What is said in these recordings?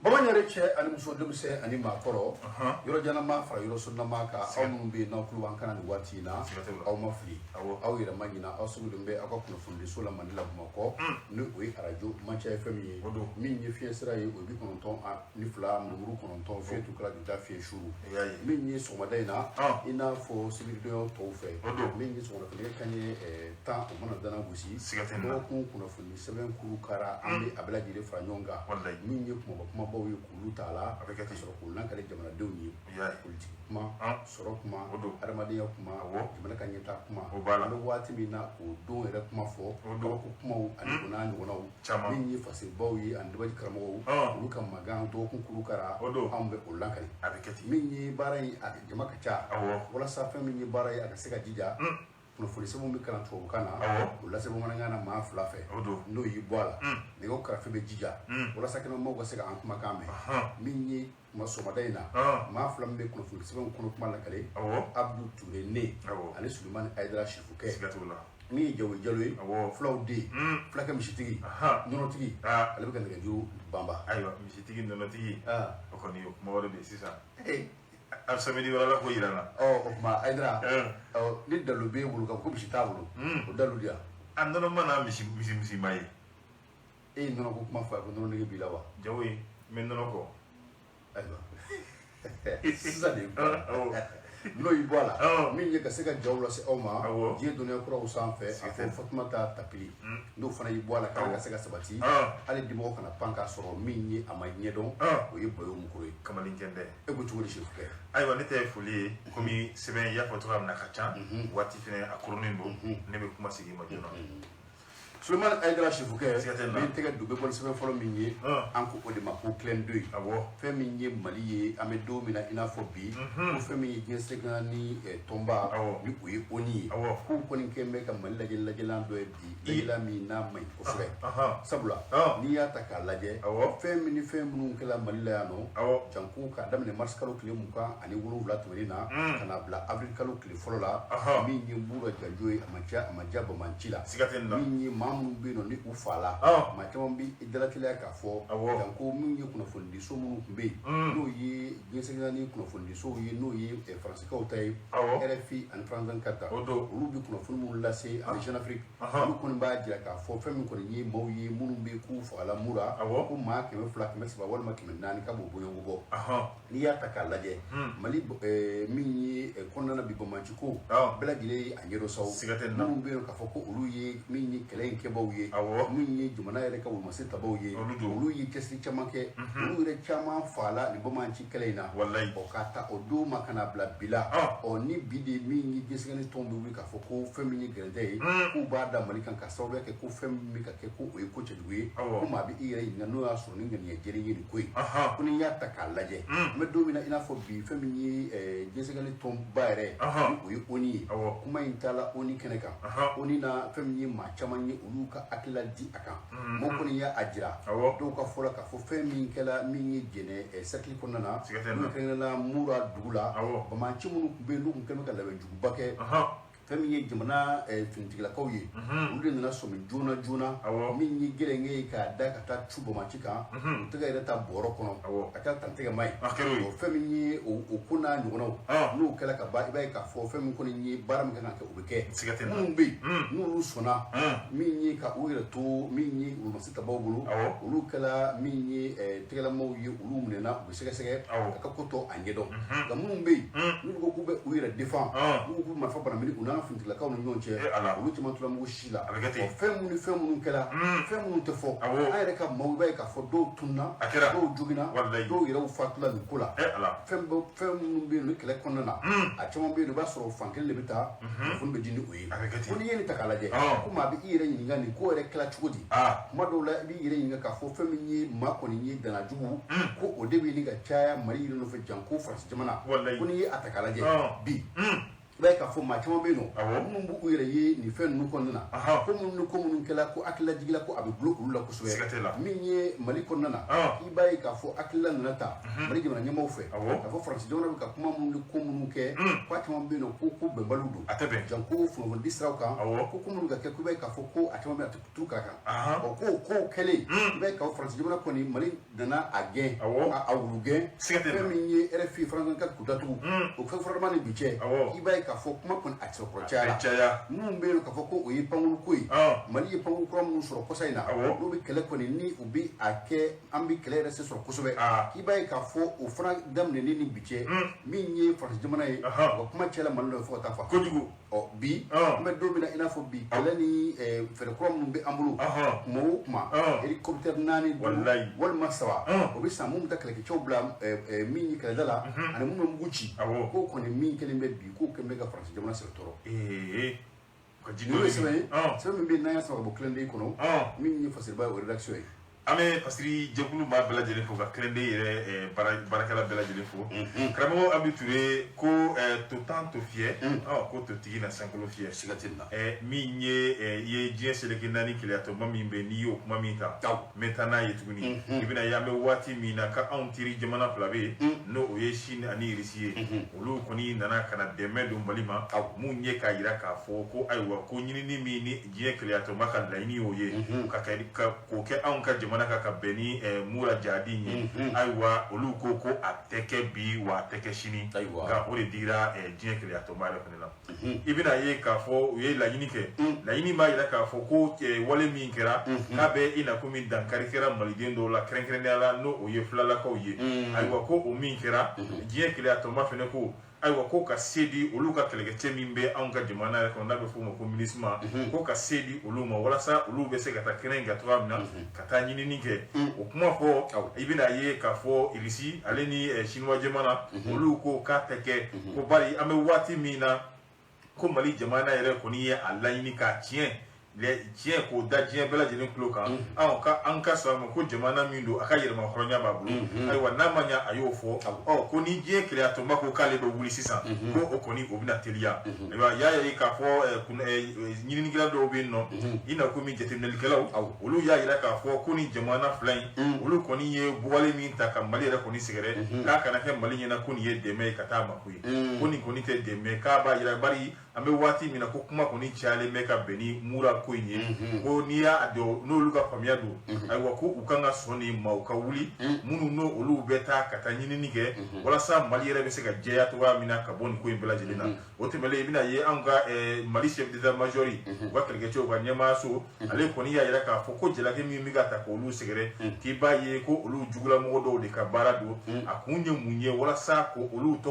Baba yɛrɛ cɛ ani muso denmisɛn ani maakɔrɔ yɔrɔ janama fara yɔrɔ sonnama kan aw minnu bɛ yen n'aw tulo b'an kana nin waati in na aw ma fili aw yɛrɛ ma ɲina aw sigilen bɛ aw ka kunnafonidiso la Mali la Bamakɔ ni o ye arajo Manca FM ye min ye fiɲɛ sira ye o 92.9 fiɲɛ tukala bi taa fiɲɛ suru min ye sɔgɔmada in na i n'a fɔ sibiridon tɔw fɛ min ye sɔgɔmada kelen kaɲɛ 10 o mana dana gosi dɔgɔkun kunnafoni sɛbɛn kuru kara an bɛ a bɛɛ lajɛlen fara ɲɔgɔn kan min ye kumabaw ye k'olu t'a la a bɛ kɛ ka sɔrɔ k'olu lankale jamanadenw ye politiki kuma sɔrɔ kuma adamadenya kuma jamana ka ɲɛtaa kuma an bɛ waati min na o don yɛrɛ kuma fɔ dɔgɔkun kumaw ani o n'a ɲɔgɔnnaw min ye fasiribaw ye ani dabaji karamɔgɔw olu ka magan dɔgɔkun kuru kara anw bɛ o lankale min ye baara in a jama ka ca walasa fɛn min ye baara ye a ka se ka jija kunnafoni sɛbɛnw bɛ kalan tubabukan na o lase bamanankan na maa fila fɛ n'o y'i bɔ a la nɛgɛw karafe bɛ jija walasa kɛnɛmaaw ka se ka an kumakan mɛn min ye sɔgɔmada in na maa fila min bɛ kunnafoni sɛbɛnw kɔnɔ kuma lakale Abdou Touré ne ani Sulemani Ayidara Sifukɛ min ye Jawo Jalo ye fulaw den fulakɛ misitigi nɔnɔtigi ale bɛ ka nɛgɛjuru banba ayiwa misitigi nɔnɔtigi o kɔni o kuma wɛrɛ bɛ yen sisan a samedi wɛrɛ la ko yira na o kuma Ayidara ni dalu b'e bolo ka ko misi t'a bolo o dalu di yan a nɔnɔ mana misi ma ye e ye nɔnɔ ko kuma fɔ a ko nɔnɔ nege b'i la wa Jawo ye n bɛ nɔnɔ kɔ ayiwa sisan de n'o y'i bɔ a la min ye ka se ka jaw lase aw ma diɲɛ dɔnniya kuraw sanfɛ a fɔ Fatumata Tapili n'o fana y'i bɔ a la ka se ka sabati hali dimɔgɔw kana pan k'a sɔrɔ min ye a ma ɲɛdɔn o ye Bayo Mukoro ye kamalenkɛ dɛ e ko cogo di Sifukɛ ayiwa ne tɛ foli ye komi sɛbɛn i y'a fɔ cogoya min na ka ca waati fɛnɛ a koronnen don ne bɛ kuma sigi ma joona Sulemani Ayidara Sifukɛ min tɛgɛ don bɛ bɔli sɛbɛn fɔlɔ min ye an ko o de ma ko Clem 2 fɛn min ye Mali ye an bɛ don min na i n'a fɔ bi ko fɛn min ye diɲɛ sɛgɛnna ni tɔnba ni o ye ONU ye k'u kɔni kɛlen bɛ ka Mali lajɛlan dɔ ye bi lajɛlan min n'a man ɲi kosɛbɛ sabula n'i y'a ta k'a lajɛ fɛn min ni fɛn minnu kɛla Mali la yan nɔ janko k'a daminɛ mars kalo tile 27 tɛmɛnen na ka n'a bila avril kalo tile fɔlɔ la min ye Bura Janjo ye a ma ja Bamanci la min ye minnu bɛ yen nɔ ni u fa la maa caman bɛ dalateliya k'a fɔ janko min ye kunnafonidiso minnu tun bɛ yen n'o ye diɲɛ sɛgɛnna ni kunnafonidisow ye n'o ye faransikaw ta ye RFI ani France 24 olu bɛ kunnafoni minnu lase ani Jeune Afrique olu kɔni b'a jira k'a fɔ fɛn min kɔni ye maaw ye minnu bɛ k'u fagala mura ko maa 200 200 walima 400 ka b'o bɔɲɔgɔn bɔ n'i y'a ta k'a lajɛ Mali min ye kɔnɔna bi Bamanci ko bɛɛ lajɛlen ye a ɲɛdɔn saw minnu bɛ yen k'a fɔ ko olu ye min ye kɛlɛ in kɛbaw ye min ye jamana yɛrɛ ka wulumase tabaw ye olu ye cɛsiri caman kɛ olu yɛrɛ caman fala ni Bamanci kɛlɛ in na k'a ta o don ma ka n'a bila bi la ni bi de min ye diɲɛsɛgɛnni tɔn bɛ wuli k'a fɔ ko fɛn min ye gɛrɛntɛ ye k'u b'a da Mali kan ka sababuya kɛ ko fɛn min bɛ ka kɛ ko o ye ko cɛjugu ye ko maa bɛ i yɛrɛ ɲininka n'o y'a sɔrɔ ni ŋaniya jɛlen ye nin ko ye ko ni y'a ta k'a lajɛ n bɛ don min na i n'a fɔ bi fɛn min ye diɲɛsɛgɛnni tɔnba yɛrɛ ni o ye ONU ye kuma in taala ONU kɛnɛ kan ONU na fɛn min ye maa caman ye olu ka hakilila di a kan mɔgɔ kɔni y'a jira dɔw ka fɔ la k'a fɔ fɛn min kɛla min ye jɛnɛ cercle kɔnɔna na n'o kɛrɛnkɛrɛnla Mura dugu la Bamanci minnu tun bɛ yen n'u tun kɛlen bɛ ka labɛnjuguba kɛ fɛn min ye jamana finitigilakaw ye olu de nana sɔmi joona min ye gɛlɛnkɛ ye k'a da ka taa cu Bamanci kan u tɛgɛ yɛrɛ ta bɔrɔ kɔnɔ ka taa tantɛgɛma ye fɛn min ye o ko n'a ɲɔgɔnnaw n'o kɛla ka ban i b'a ye k'a fɔ fɛn min kɔni ye baara min kan ka kɛ o bɛ kɛ minnu bɛ yen n'olu sɔnna min ye ka u yɛrɛ to min ye wulumasi tabaw bolo olu kɛla min ye tɛgɛlamaw ye olu minɛna u bɛ sɛgɛsɛgɛ ka ka ko tɔ a ɲɛdɔn nka minnu bɛ yen n'olu ko k'u bɛ u yɛrɛ défend n'u ko k'u marifa banamini u n'an ka finitigilakaw ni ɲɔgɔn cɛ olu caman tora mugu si la fɛn minnu kɛla fɛn minnu tɛ fɔ an yɛrɛ ka maaw i b'a ye k'a fɔ dɔw tununa dɔw jogina dɔw yɛrɛw fatula nin ko la fɛn minnu bɛ yen ni kɛlɛ kɔnɔna na a caman bɛ yen i b'a sɔrɔ fan kelen de bɛ taa kunnafoni bɛ di ni o ye ko n'i ye nin ta k'a lajɛ ko maa bɛ i yɛrɛ ɲininka nin ko yɛrɛ kɛla cogo di kuma dɔw la i b'i yɛrɛ ɲininka k'a fɔ fɛn min ye maa kɔni ye danajugu ko o de bɛ ɲini ka caya Mali yɛrɛ nɔfɛ janko Faransi jamana ko n'i ye a ta k'a lajɛ bi ba ka fo ma chama be no mun bu uyere yi ni fen nu kon na ko mun kala ko akla digla ko abe bloku la ko so min ye mali kon na ba ka fo akla na ta mali jama nyama fe ka fo france jona ka kuma mun ko mun ke ko chama be no ko be baludo atabe jan ko fo mun disra ka ko mun ga ke ko ba ka fo ko atama be atu ka ko kele ba ka france jama ko ni mali dana again a wulugen min ye RFI france ka kutatu o fa forma ni biche iba ka fo kuma kon atso procha mun be ka fo ko o yi pangul koy mali ye pangul ko mun soro ko sayna no be kele ko ni ubi ake ambi kele rese soro ko sobe iba ka fo o fra dam ne ni biche min ye france jamana ye o kuma chela man do fo ta fa ko jugu o bi me do mina ina fo bi kele ni fere ko mun be ambulu mo kuma helicopter nani wallahi wal masawa o bi samu ta kele ke chobla min kele dala ana mun muguchi ko ko ni min kele be bi ko ke mega france jamana se toro ko jiddo se min be na ya sa ko klende ko no min ni fasir ba o redaction yi ame pasri jekulu ma bela jele fo ka klende yere barakala bela jele fo kramo abiture ko to tanto fier ko to tigi na sankolo fier sigatina mi nye ye jese le kinani kile to mami be ni yo mami ta metana yetuguni ibina ya me wati mi na ka antiri jamana plabe no o ye shin ani risiye olu koni nana kana deme do malima mu nye ka yira ka fo ko aiwa ko nyini ni mi ni je kile to maka laini o ye ka ko ke an ka mana ka beni mura jadi ni aiwa olu ko ateke bi wa ateke shini ga ore dira jine kele atomare fenela ibina ye ka fo ye la yini ke la yini ma ira ka fo ko wale min kera ka be ina ko min dankari kera malidendo la krenkrenela no o ye flala ko ye aiwa ko o min kera jine kele atomare fene ko aiwa ko ka sedi olu ka kelekete min be an ka jamana ko na be fo mo communisme ko ka sedi olu ma wala sa olu be se ka ta kenen ga toba mina ka ta nyini ni ke o kuma fo ibina ye ka fo irisi ale ni chinois jamana olu ko ka teke ko bari ame wati mina ko mali jamana yere ko ni ye alayini ka tien le tien ko da tien bela jeni kloka an ka sa ko jamana min do aka yirma horonya babulu ay wa namanya ayo fo ko ni je kreato mako kale do wuli sisa ko o koni obina telia ya ka fo nyini ngira do be no ina ko mi jete nel kelaw olu ya ira ka fo ko ni jamana flan olu koni ye buwale min ta kam mali ra koni sigere ka kana ke mali nyina koni ye deme kata makui koni te deme ka ba ira bari ambe wati mina ko kuma koni chale meka beni mura ko nye ko niya ado no luka famia do ay wako ukanga soni ma uka wuli munu no olu beta kata nyini nige wala sa mali yere be se ga jeya to wa mina ka boni ko imbela jelina wote mele ibina ye anga mali chef d'état major wa kelge cho wa nyama so ale ko niya yere ka foko jela ke mi miga ta ko olu segere ti ba ye ko olu jugula mo do de ka barado akunye munye wala sa ko olu to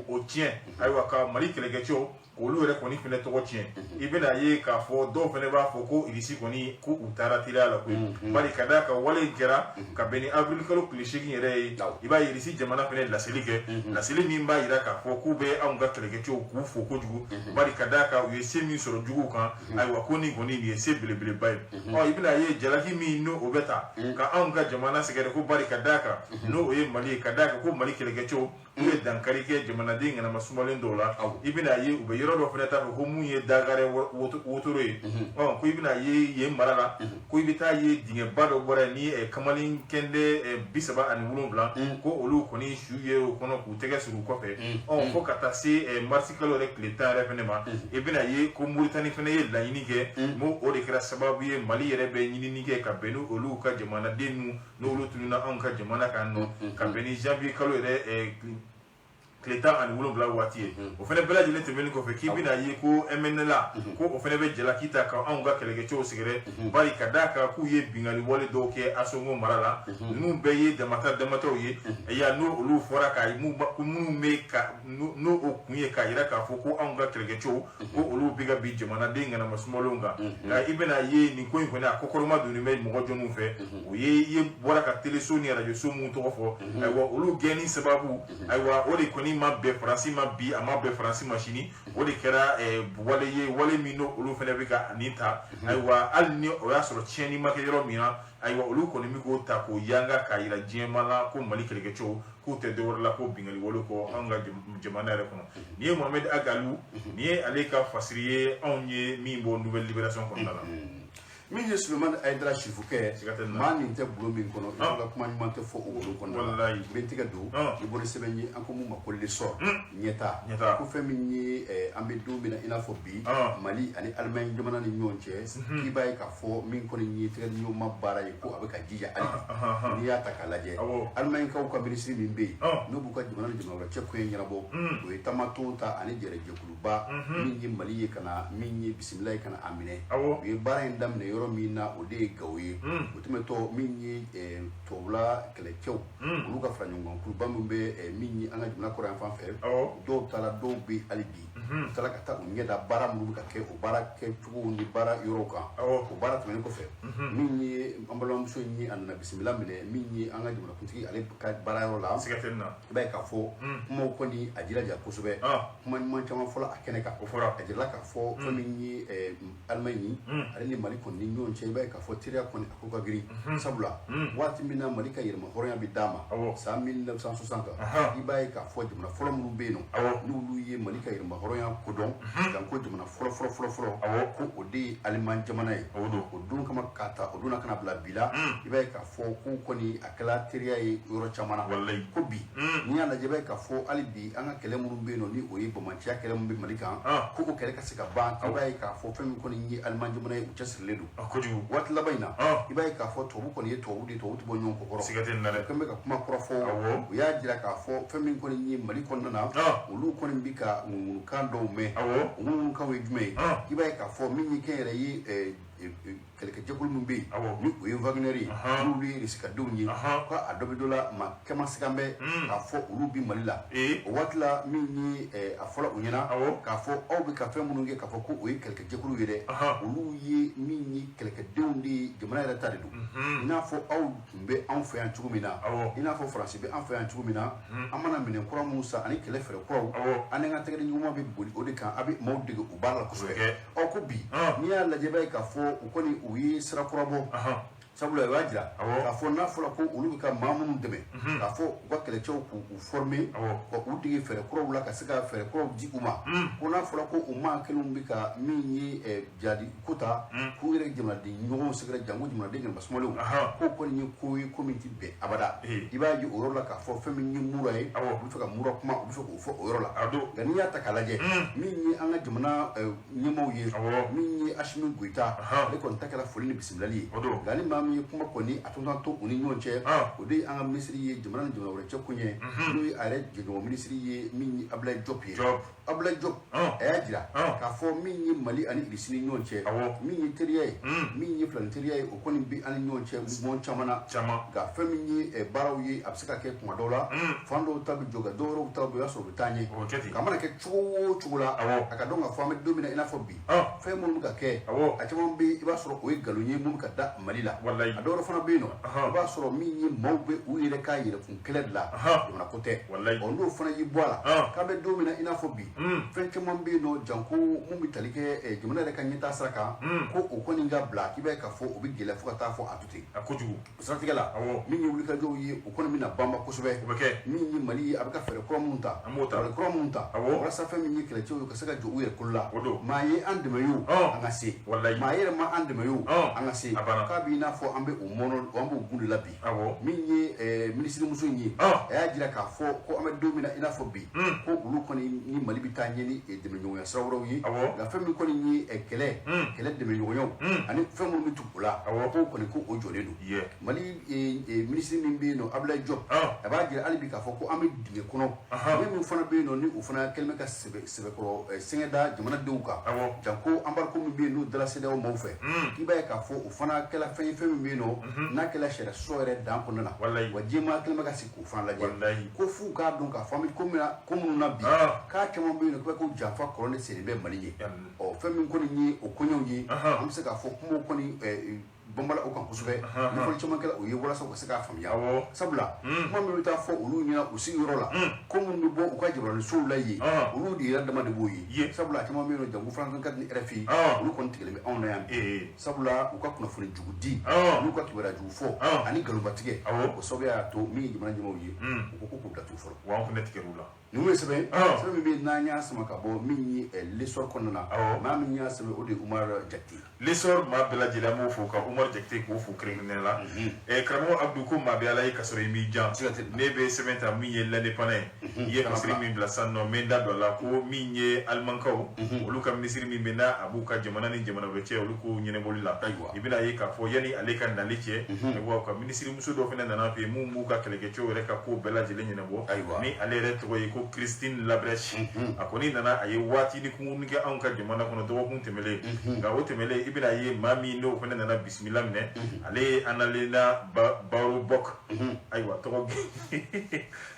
o tien ay waka mali kelge cho olu yɛrɛ kɔni fɛnɛ tɔgɔ tiɲɛ i bɛna ye k'a fɔ dɔw fɛnɛ b'a fɔ ko irisi kɔni ko u taara teliya la koyi bari ka d'a kan wale in kɛra ka bɛn ni avril kalo tile 8 yɛrɛ ye i b'a ye irisi jamana fɛnɛ laseli kɛ laseli min b'a yira k'a fɔ k'u bɛ anw ka kɛlɛkɛcɛw k'u fo kojugu bari ka d'a kan u ye se min sɔrɔ juguw kan ayiwa ko nin kɔni nin ye se belebeleba ye i bɛna ye jalaki min n'o o bɛ ta ka anw ka jamana sɛgɛrɛ ko bari ka d'a kan n'o o ye mali ye ka d'a kan ko mali kɛlɛkɛcɛw u ye dankari kɛ jamanaden ŋanama sumalen dɔw la i bɛna ye u bɛ yɔrɔ dɔ fɛnɛ ta fɔ ko mun ye dagare wotoro ye ko i bɛna ye yen mara la ko i bɛ taa ye dingɛba dɔ bɔra ni kamalen kɛnde 37 ko olu kɔni su ye o kɔnɔ k'u tɛgɛ siri u kɔfɛ fo ka taa se marisi kalo yɛrɛ tile 10 yɛrɛ fɛnɛ ma i bɛna ye ko Moritani fɛnɛ ye laɲini kɛ mo o de kɛra sababu ye Mali yɛrɛ bɛ ɲinini kɛ ka bɛn n'olu ka jamanaden n'olu tununa anw ka jamana kan nɔ ka bɛn ni janvier kalo yɛrɛ tile 17 waati ye o fɛnɛ bɛɛ lajɛlen tɛmɛnen kɔfɛ k'i bɛna ye ko MNLA ko o fɛnɛ bɛ jalaki ta ka anw ka kɛlɛkɛcɛw sɛgɛrɛ bari ka d'a kan k'u ye bingali wale dɔw kɛ Asongo mara la ninnu bɛɛ ye damataw ye ya n'o olu fɔra ka minnu bɛ ka n'o o kun ye k'a yira k'a fɔ ko anw ka kɛlɛkɛcɛw ko olu bɛ ka bin jamanaden ŋanama sumalenw kan nka i bɛna ye nin ko in kɔni a kɔkɔrɔma donnen bɛ mɔgɔ jɔnniw fɛ o ye bɔra ka teleso ni arajo so mun tɔgɔ fɔ ayiwa olu gɛnni sababu ayiwa o de kɔni ma bɛɛ faransi ma bi a ma bɛɛ faransi ma sini o de kɛra wale ye wale min n'o olu fana bɛ ka nin ta ayiwa hali ni o y'a sɔrɔ tiɲɛni ma kɛ yɔrɔ min na ayiwa olu kɔni bɛ k'o ta k'o yanga k'a yira diɲɛma la ko mali kɛlɛkɛcɛw k'u tɛ dɔwɛrɛ la ko bingali wale kɔ anw ka jamana yɛrɛ kɔnɔ nin ye mohamed agalu nin ye ale ka fasiri ye anw ye min bɔ nouvelle libération kɔnɔna la min ye Sulemani Ayidara Sifukɛ maa nin tɛ bulo min kɔnɔ i ka kuma ɲuman tɛ fɔ o wolo kɔnɔna la n bɛ tɛgɛ don i bɔra sɛbɛn ye an ko mun ma ko lesɔr ɲɛta ko fɛn min ye an bɛ don min na i n'a fɔ bi Mali ani Allemagne jamana ni ɲɔgɔn cɛ k'i b'a ye k'a fɔ min kɔni ye tɛgɛ ɲɔgɔnma baara ye ko a bɛ ka jija hali bi n'i y'a ta k'a lajɛ Allemagne kaw ka minisiri min bɛ yen n'u b'u ka jamana ni jamana wɛrɛ cɛ ko ye ɲɛnabɔ o ye taamaton ta ani jɛrɛjɛkuluba min ye Mali ye ka na min ye bisimila ye ka na a minɛ u ye baara in daminɛ yɔrɔ min na o de ye Gawo ye o tɛmɛtɔ min ye tubabula kɛlɛcɛw olu ka fara ɲɔgɔn kan kuluba min bɛ min ye an ka jamana kɔrɔ yan fan fɛ dɔw taara dɔw bɛ hali bi u taara ka taa u ɲɛda baara minnu bɛ ka kɛ o baara kɛcogo ni baara yɔrɔw kan o baara tɛmɛnen kɔfɛ min ye an balimamuso in ye a nana bisimila minɛ min ye an ka jamanakuntigi ale ka baara yɔrɔ la i b'a ye k'a fɔ kumaw kɔni a jilaja kosɛbɛ kuma ɲuman caman fɔla a kɛnɛ kan a jirala k'a fɔ fɛn min ye Allemagne ale ni Mali kɔni ni ɲɔgɔn cɛ i b'a ye k'a fɔ teriya kɔni a ko ka girin sabula waati min na Mali ka yɛlɛma hɔrɔnya bɛ d'a ma san 1960 i b'a ye k'a fɔ jamana fɔlɔ minnu bɛ yen nɔ n'olu ye Mali ka yɛlɛma hɔrɔnya kodɔn kan ko jamana fɔlɔ ko o de ye Allemagne jamana ye o don kama k'a ta o donna kana bila bi la i b'a ye k'a fɔ ko kɔni a kɛla teriya ye yɔrɔ caman na ko bi n'i y'a lajɛ i b'a ye k'a fɔ hali bi an ka kɛlɛ minnu bɛ yen nɔ ni o ye bamaciya kɛlɛ min bɛ Mali kan ko o kɛlɛ ka se ka ban i b'a ye k'a fɔ fɛn min kɔni ye Allemagne jamana ye u cɛsirilen don waati laban in na i b'a ye k'a fɔ tubabu kɔni ye tubabu de tubabu tɛ bɔ ɲɔgɔn kɔ kɔrɔ fɛn bɛ ka kuma kɔrɔ fɔ u y'a jira k'a fɔ fɛn min kɔni ye Mali kɔnɔna na olu kɔni bɛ ka ŋunukan dɔw mɛn o ŋunukanw ye jumɛn ye i b'a ye k'a fɔ min ye kɛnyɛrɛ ye kɛlɛkɛjɛkulu min bɛ yen ni o ye Wagner ye n'olu ye risikadenw ye ko a dɔ bɛ dɔ la maa kɛma sigan bɛ k'a fɔ olu bi Mali la o waati la min ye a fɔla u ɲɛna k'a fɔ aw bɛ ka fɛn minnu kɛ k'a fɔ ko o ye kɛlɛkɛjɛkulu ye dɛ olu ye min ye kɛlɛkɛdenw de ye jamana yɛrɛ ta de don i n'a fɔ aw tun bɛ anw fɛ yan cogo min na i n'a fɔ Faransi bɛ an fɛ yan cogo min na an mana minɛn kura minnu san ani kɛlɛ fɛɛrɛ kuraw an ni ka tɛgɛdi ɲuman bɛ boli o de kan a bɛ maaw dege o baara la kosɛbɛ ko bi n'i y'a lajɛ b'a ye k'a fɔ u kɔni u ye sira kura bɔ sabula i b'a jira k'a fɔ n'a fɔra ko olu bɛ ka maa minnu dɛmɛ k'a fɔ u ka kɛlɛcɛw k'u former ka u dege fɛɛrɛ kuraw la ka se ka fɛɛrɛ kuraw di u ma ko n'a fɔra ko u maa kelenw bɛ ka min ye jadi ko ta k'u yɛrɛ jamanaden ɲɔgɔnw sɛgɛrɛ janko jamanaden ɲɛnama sumalenw k'o kɔni ye ko ye ko min tɛ bɛn abada i b'a ye o yɔrɔ la k'a fɔ fɛn min ye mura ye u bɛ fɛ ka mura kuma u bɛ fɛ k'o fɔ o yɔrɔ la nka n'i y'a ta k'a lajɛ min ye an ka jamana ɲɛmaaw ye min ye Asimi Goyita ale kɔni ta kɛra foli ni bisimilali ye nka ni maa min ye kuma kɔni a tun to u ni ɲɔgɔn cɛ o de ye an ka minisiri ye jamana ni jamana wɛrɛ cɛ kun ye n'o ye a yɛrɛ jɛɲɔgɔn minisiri ye min ye Abdoulaye Diop ye Abdoulaye Diop a y'a jira k'a fɔ min ye Mali ani Irisi ni ɲɔgɔn cɛ min ye teriya ye min ye filani teriya ye o kɔni bɛ an ni ɲɔgɔn cɛ mɔgɔ caman na nka fɛn min ye baaraw ye a bɛ se ka kɛ kuma dɔw la fan dɔw ta bɛ jɔ ka dɔw wɛrɛw ta bɛ o y'a sɔrɔ u bɛ taa ɲɛ nka a mana kɛ cogo o cogo la a ka dɔn k'a fɔ an bɛ don min na i n'a fɔ bi fɛn minnu bɛ ka kɛ a caman bɛ i b'a sɔrɔ o ye nkalon ye minnu ka da Mali la a dɔw fana bɛ yen nɔ i b'a sɔrɔ min ye maaw bɛ u yɛrɛ ka yɛrɛkun kɛlɛ de la jamana ko tɛ n'o fana y'i bɔ a la k'an bɛ don min na i n'a fɔ bi fɛn caman bɛ yen nɔ janko mun bɛ tali kɛ jamana yɛrɛ ka ɲɛtaa sira kan ko o kɔni ka bila k'i b'a ye k'a fɔ o bɛ gɛlɛya fo ka taa fɔ a to ten kojugu siratigɛ la min ye wulikajɔw ye o kɔni bɛna banba kosɛbɛ min ye Mali ye a bɛ ka fɛɛrɛ kura minnu ta fɛɛrɛ kura minnu ta walasa fɛn min ye kɛlɛcɛw ye ka se ka jɔ u yɛrɛ kolo la maa ye an dɛmɛ ye o an ka se maa yɛrɛ ma an dɛmɛ ye o an ka se k'a b'i n'a fɔ an bɛ o mɔnɔ an b'o gun de la bi min ye minisirimuso in ye a y'a jira k'a fɔ ko an bɛ don min na i n'a fɔ bi ko olu kɔni ni Mali bɛ taa ɲɛ ni dɛmɛɲɔgɔnya sira wɛrɛw ye nka fɛn min kɔni ye kɛlɛ dɛmɛɲɔgɔnyaw ani fɛn minnu bɛ tugu o la k'o kɔni ko o jɔlen don Mali minisiri min bɛ yen nɔ Abdoulaye Diop a b'a jira hali bi k'a fɔ ko an bɛ dingɛ kɔnɔ min fana bɛ yen nɔ ni o fana kɛlen bɛ ka sɛbɛkɔrɔ sɛgɛn da jamanadenw kan janko embargo min bɛ yen n'o dala CEDEAO maaw fɛ i b'a ye k'a fɔ o fana kɛla fɛn ye fɛn min bɛ yen nɔ n'a kɛla sariya sɔsɔ yɛrɛ dan kɔnɔna na wa diɲɛmaa kɛlen bɛ ka sigi k'o fana lajɛ ko f'u k'a dɔn k'a fɔ an bɛ ko minnu na bi k'a caman bɛ yen nɔ k'u bɛ ko janfa kɔrɔ de seri bɛ Mali ye fɛn min kɔni ye o kɔɲɔw ye an bɛ se k'a fɔ kumaw kɔni bambala o kan kusube ni fo chama kala o ye wala so ko saka famya sabula mo mi ta fo ulu nyina usi yorola ko mun ni bo o ka jibra so la yi ulu di yadda ma de boyi sabula chama mi no jangu frankan kad ni RFI ulu kon tigele mi on yam sabula o ka kuna fo jugudi ulu ka kibara ju fo ani galuba tige o so ya to mi jibra jimo yi ko da tu fo wa ko net kerula nume sebe sebe mi nanya sama ka bo mi lesor konnana ma mi nya sebe o de Umar Jakti lesor ma bela jila mo fo ka Umar Jakti ko fo criminela e kramo Abdou ko ma bela yi kasore mi jan nebe sementa mi ye la depane ye kasri mi bla sanno menda do la ko mi ye almankaw olu ka ministre mi bena abuka jamana ni jamana be che olu ko nyene bolila ibina yi ka fo yani aleka ndaliche e wa ka ministre muso do fena na pe mu ka keleke cho reka ko bela jile nyene bo mi ale reto ko Christine Labrèche akoni nana aye wati ni kununge an ka jamana kono do kun temele ga wote mele ibina ye mami no fena nana bismillah ne ale analena baro bok aywa to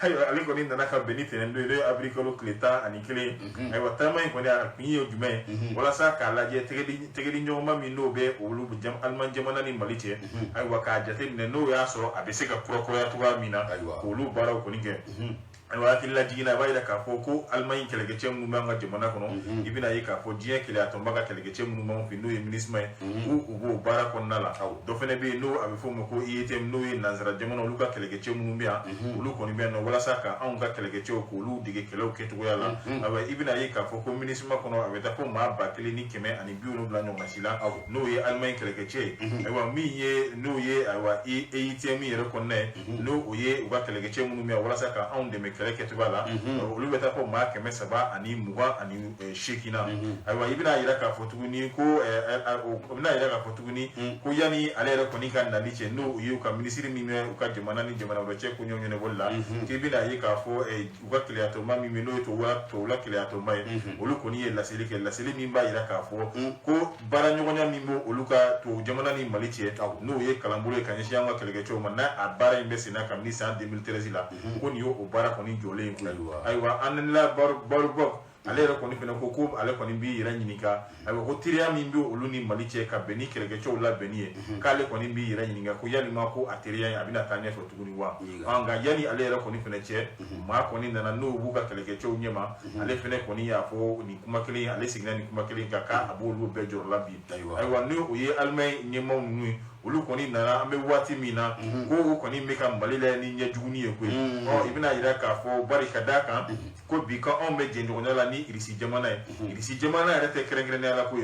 aywa ale koni nana ka benite ndo le abricolo cleta anikele aywa tama ko ne arpinyo jume wala sa kala je tegedi nyoma mi no be olu jam alman jamana ni maliche aywa ka jate ne no ya so abeseka proko ya tuwa mina olu bara ko ninge aywa kila jina bayida ka fo ko almayin kelege cem nu manga jamana kono ibina yi ka fo jien kele atombaga kelege cem nu manga fi no ye ministre u ubo bara kon nala do fene be no abi fo mo ko item no ye nazara jamana luka kelege cem nu mbia ulu ko ni be no wala saka an ga kelege cem ko lu dige kelo ketu yalla aba ibina yi ka fo ko ministre kono abeta ko ma ba kele ni keme ani biu no bla no masila no ye almayin kelege cem aywa mi ye no ye aywa item ye rekonne no o ye uga kelege cem nu mbia wala saka an de keleke tubala olu beta ko ma keme saba ani muwa ani shekina aywa ibina yira ka fotuguni ko ibina yira ka fotuguni ko yani alere ko ni kan dalice no yu ka ministry mi me ka jamana ni jamana do che ko nyonyo ne bolla ke ibina yi ka fo uga kliato ma mi me no to wa to la kliato mai olu ko ni la sele mi ba yira ka fo ko bara nyonya mi mo olu ka to jamana ni malice no ye kalambule kan shi anga kelege cho manna a bara imbesi na kam ni sa 2013 la ko ni yo o bara ko ni jole aywa anla barbok ale ro koni fena ko ale koni bi ira nyinika aywa ko tiria mi bi olu ni maliche ka beni kelege cho la beni ka ale koni bi ira nyinika ko yani ma ko atiria abina tanya fo tuguni wa anga yani ale ro koni fena che ma koni nana no buka kelege cho nyema ale fena koni ya fo ni kuma kele ale signa ni kuma kele ka abolu be jor labi aywa no oye almay nyema nu olu koni nana ambe wati mina ko koni meka mbalile ni nya juguni ye kwe ibina yira ka fo barika daka ko bi ka on be jendo ngala ni irisi jamana rete kerengere ala ko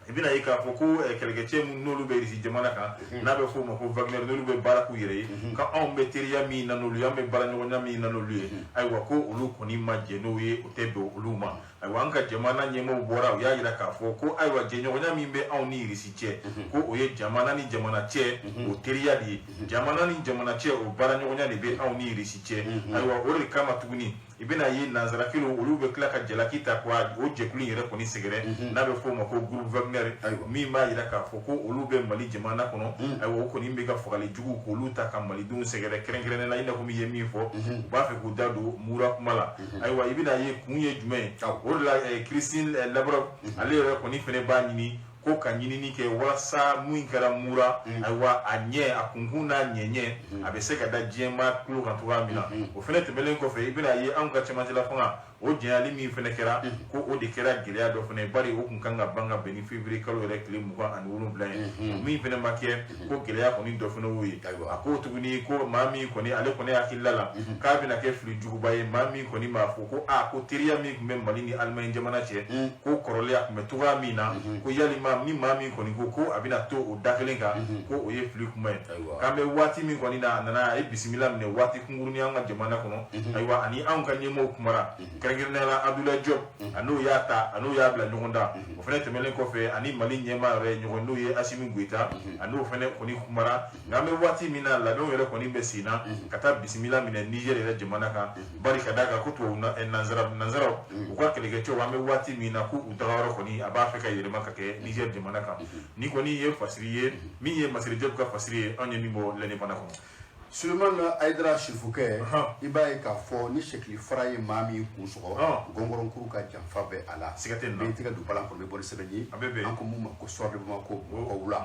ibina yi ka fo ko kelege chemu nolu be irisi jamana ka na be fo mo ko Wagner nolu be baraku yere ka on be teria mi na nolu yambe baranyo nyami na nolu ay wa ko olu koni majje no ye otebe oluma ay wa anka jamana nyemo bora ya yira ka fo ko ay wa jenyo nyami be on ni irisi che ko oye jamana ni jamana che o teria di jamana ni jamana che o baranyo nyani be on ni irisi che ay wa ori kama tuguni ibina yi nazara kilo olu be kla ka jelakita kwa o jekuli yere koni segere na be fo mo ko groupe Wagner mi ma yira ka fo ko olu be mali jamana kono ay wo ko ni be ga fogali jugu ko olu ta kam mali dun segere kerengere na ina ko mi yemi fo ba fe ko dado mura kumala ay wa ibina yi kunye jume o la Christine Labro ale yere koni fene ba nyini ko ka nyini ke wasa muinkara mura aywa anye akunkuna nyenye abese ka da jema klo kan to amina o fene temelen ko fe ibina yi an ka chama la fanga o jali mi fene kera ko o de kera gilea do fene bari o kun kanga banga beni février kalo rek le mu an wulu blan mi fene make ko gilea ko ni do fene wi ako tuguni ko mami ko ni ale ko ne akilala ka bina ke flu jugu baye mami ko ni ma fo ko a ko tiria mi ko mem malini almain jamana che ko korole ak me tuwa mina ko yali ni mami ko ni ko abina to o dakelenga ko o ye flu kuma kambe wati mi ko ni na e bismillah ne wati kunguru ni anga jamana kono aywa ani an kan nyemo kumara kerengirnela Abdoulaye Diop anu ya bla nyonda o fene temelen ko fe ani mali nyema re nyondo ye Assimi Goita anu fene ko ni kumara ngambe wati mina la don yere ko ni besina kata bismillah mine Niger re jamana ka barika daga ko to na nanzara ko kelege cho wambe wati mina ku utawaro ko ni aba Afrika yere makake Niger jamana ka ni ko ni ye fasiriye mi ye masiri Diop ka fasiriye anya ni mo lene pana ko Suleiman Aïdara Chifouké iba e ka fo ni shekli faraye mami kunsogo gongoron kuru ka janfa be ala sigaten be tiga du balan ko be bol sebeni an ko mum ko sorbe ma ko wula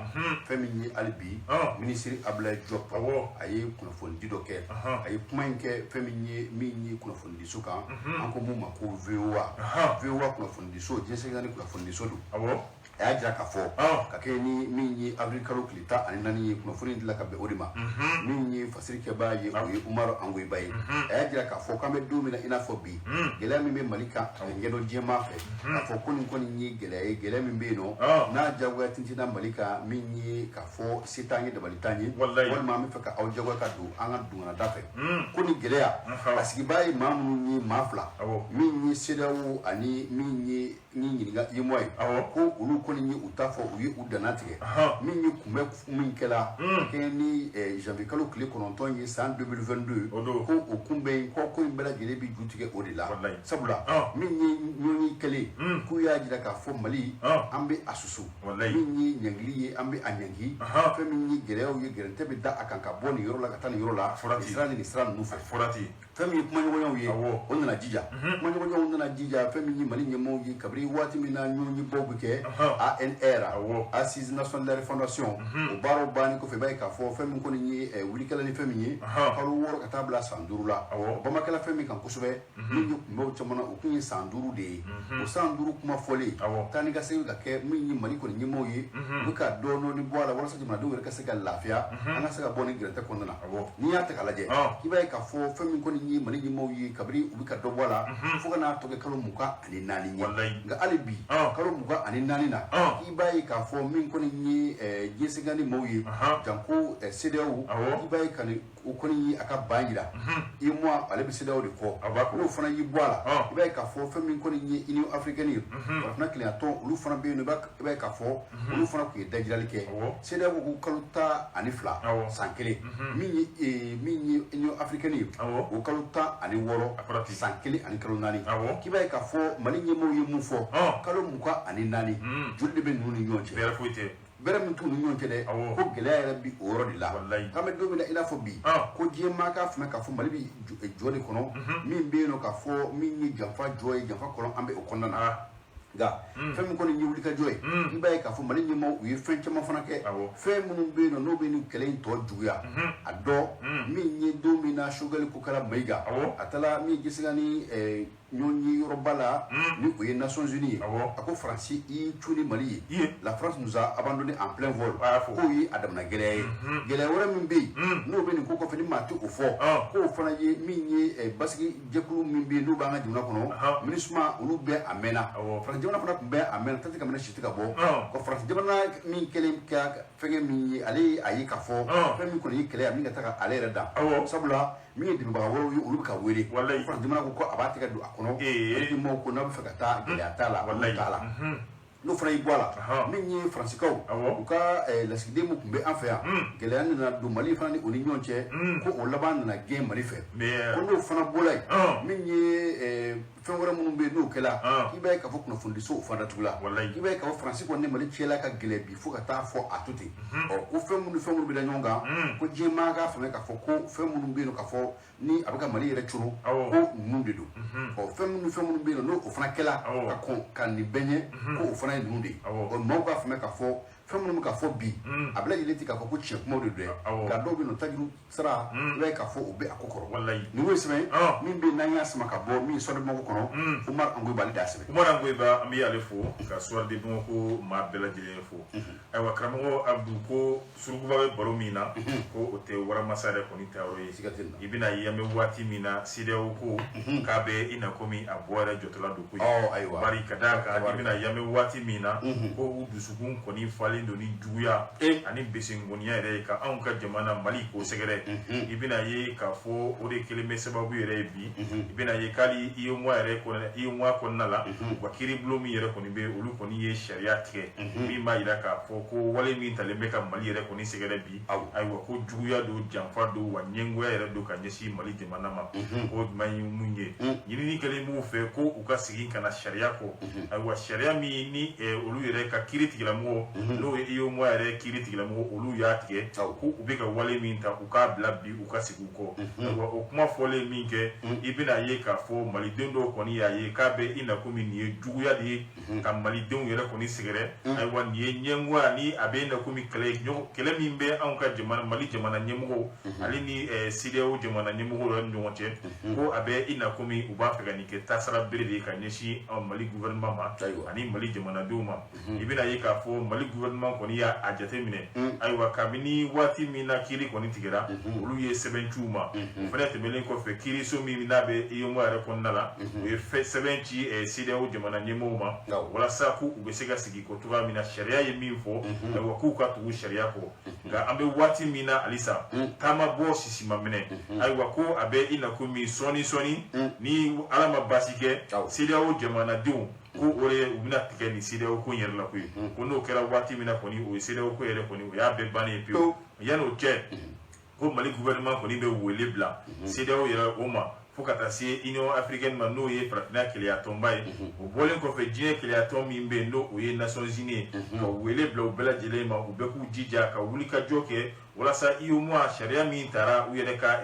femini albi ministre Ablaye Diop ayi kuno fon dido ke ayi kumanke femini mini kuno fon disuka an ko mum ko VOA kuno fon diso jese ngani kuno fon diso du ya jira ka fo ka ke ni mini agricalo klita ani nani kuno fon dila ka be odima mini fasirike ba ye o Umar Angoy Baye ya jira ka fo kambe do mina ina fo bi gela mi be malika ngedo jema fe ka fo koni ni gela mi be no na jagwa tintina malika minni ka fo sitangi de balitani wal ma mi fa ka aw jagwa ka du an du na dafe koni gela asigi bayi mamu ni mafla minni sedawu ani minni ni ga yimoy ko ulu koni ni utafo uyi udanatike minni kumbe min kala keni janvier kalo kle kononton yi san 2022 ko okumbe ko imbela gele bi jutike odila sabula minni nyoni kele ku ya jira ka fo mali ambe asusu minni nyangliye ambe anyangi fe minni gele o ye gele tebe da akanka boni yoro la katani yoro la israeli ni israel nufa forati femi kuma nyogo ye on na jija kuma nyogo on na jija femi ni mali nyemo yi kabri wati mina nyoni bobuke ANR Assise Nationale Fondation o baro bani ko fe bay ka fo femi ko ni wuli kala ni femi ni kalu woro katabla sanduru la o ma kala femi kan kusube ni mo chamana o kunyi sanduru de o sanduru kuma fole tani ga sey ga ke minni mali ko ni mo yi buka dono ni boala wala sa jima do ka se ga lafia ana se ga boni greta ko na ni ya ta kala je ki bay ka fo femi ko ni mali ni mo yi kabri ubika do boala fu kana to ke kalu muka ani nani ni ga alibi kalu muka ani nani na ki bay ka fo min ko ni jesingani mo yi janko CDAO ki bay kan o ko ni aka bangira e mo ale bi CDAO de ko no fana yi boala ki bay ka fo femi ko ni Union Africaine na clienton lu fana be no ba ka fo lu fana ku dajirali ke CDAO ko kaluta ani fla sankele minni Union Africaine o kaluta ani woro sankele ani kalunani ki bay ka fo mali nyemo yi mu fo kalu muka ani nani julde be nuni nyonche bere min tunu nyonche de ko gele ya bi oro di la kame do mina ina fo bi ko je ma ka fme ka fo mali bi jodi kono min be no ka fo min ni jamfa joy jamfa kono ambe o kono na ga fem ko ni wuli ka joy ibaye ka fo mali ni mo wi fenche mo fana ke fem mun be no be ni kelen to juya ado min ni do mina sugar ko kala maiga atala mi gisigani nyoni robala ni aux Nations Unies ako France i tuni Mali la France nous a abandonné en plein vol ko yi adam na gele wora min be no be ni ko ko fini matu o fo ko fana ye minye baski jekulu min be no ba nga juna kono minisma ulu be amena France jona fana be amena tati kamena shitika bo ko France jona min kele ka fege min ali ayi ka fo fe min ko ni kele min ka taka ale reda sabula min de ba woro ulu ka were France jona ko abati ka du akono e mo ko na fa ka ta gele atala taala no fana ibola minni francikaw ka la sigde mu kumbe afia gele na do mali fana ni oni nyonche ko o laban na game mali fe ko no fana bolay minni fengora munum be no kala ibe ka fo kuno fundiso fanda tula ibe ka franciko ne mali chela ka gele bi fo ka ta fo atuti ko femu be da nyonga ko jema ga fa me ka fo ko femu be no ka fo ni abaka mali yere churu ko nunde do ko femu be no o fana kala ka ko kan ni benye ko o fana nunde o mo ka fa me ka fo femu ka fo bi abla yeleti ka ko che ko mo de ga do bi no tajiru sara ibe ka fo obe akokoro ni wesme min be nanya sama ka bo mi so de mo ko Umar Angoy Ba dasbe Umar Angoy Ba ami ale fo ka soir de bon ko ma bela jele fo ay wa kramo abdu ko surugu ba balo mina ko ote wara masare ko ni tawre ibina yame wati mina sideo ko ka be ina komi abwara jotola do ko bari kadaka ibina yame wati mina ko udusugun ko ni fali ndo ni juya ani besingonia ere ka an ka jamana Mali ko segere ibina ye ka fo ore keleme sababu ere bi ibina ye kali iyo mwa ere ko iyo mwa ko nala wakiri blomi ere ko ni be olu ko ni ye sharia tike mi ma ira ka fo ko wale mi talembe ka Mali ere ko ni segere bi ay wa ko juya do jamfa do wa nyengo ere do ka nyesi Mali jamana ma ko mai munye yini ni kele mu fe ko uka sigi kana sharia ko ay wa sharia mi ni olu ere ka kiriti la mo no iyo mo yare kiri tigila mo olu ya tige ku ubika wale min ta ku ka bla bi u ka sigu ko o kuma fole min ke ibina ye ka fo malidenw do koni ya ye ka be ina ko min ye juguya di ka malidenw yere koni sigere ay wan ye nyengwa ni abe na ko mi kele min be an ka jamana mali jamana nyemgo ali ni CDAO jamana nyemgo ro nyonche ko abe ina ko mi uba fe gani ke tasara bere ka nyeshi an mali gouvernement ma ani mali jamana duma ibina ye ka fo mali gouvernement koni ya ajate mine ay wa kabini wati mina kiri koni tigera olu ye sebenchuma fana temelen ko fe kiri so mi mina be iyo mo are kon nala we fe sebenchi CDAO jamana nyemgo ma wala sa ku ubesega sigi ko tuga mina sharia ye min fo wa ku ka tu sharia ko ga ambe wati mina alisa tama bo sisima mine ay wa ko abe ina ko mi soni ni alama basike CDAO jamana diu ko ore ubina tike ni CDAO ko yer la ko no kera wati mina ko ni o CDAO ko yere ko ni o ya be bani pi yano che ko mali gouvernement ko ni be wele bla CDAO yere o ma fo kata si Union africaine ma no ye partenaire qu'il y a tombé o bolen ko fe jine qu'il y a tombé mbe no o ye Nations Unies ko wele bla o bela jele ma o be ku jija ka wuli ka joke wala sa iyo mo sharia min tara o yere ka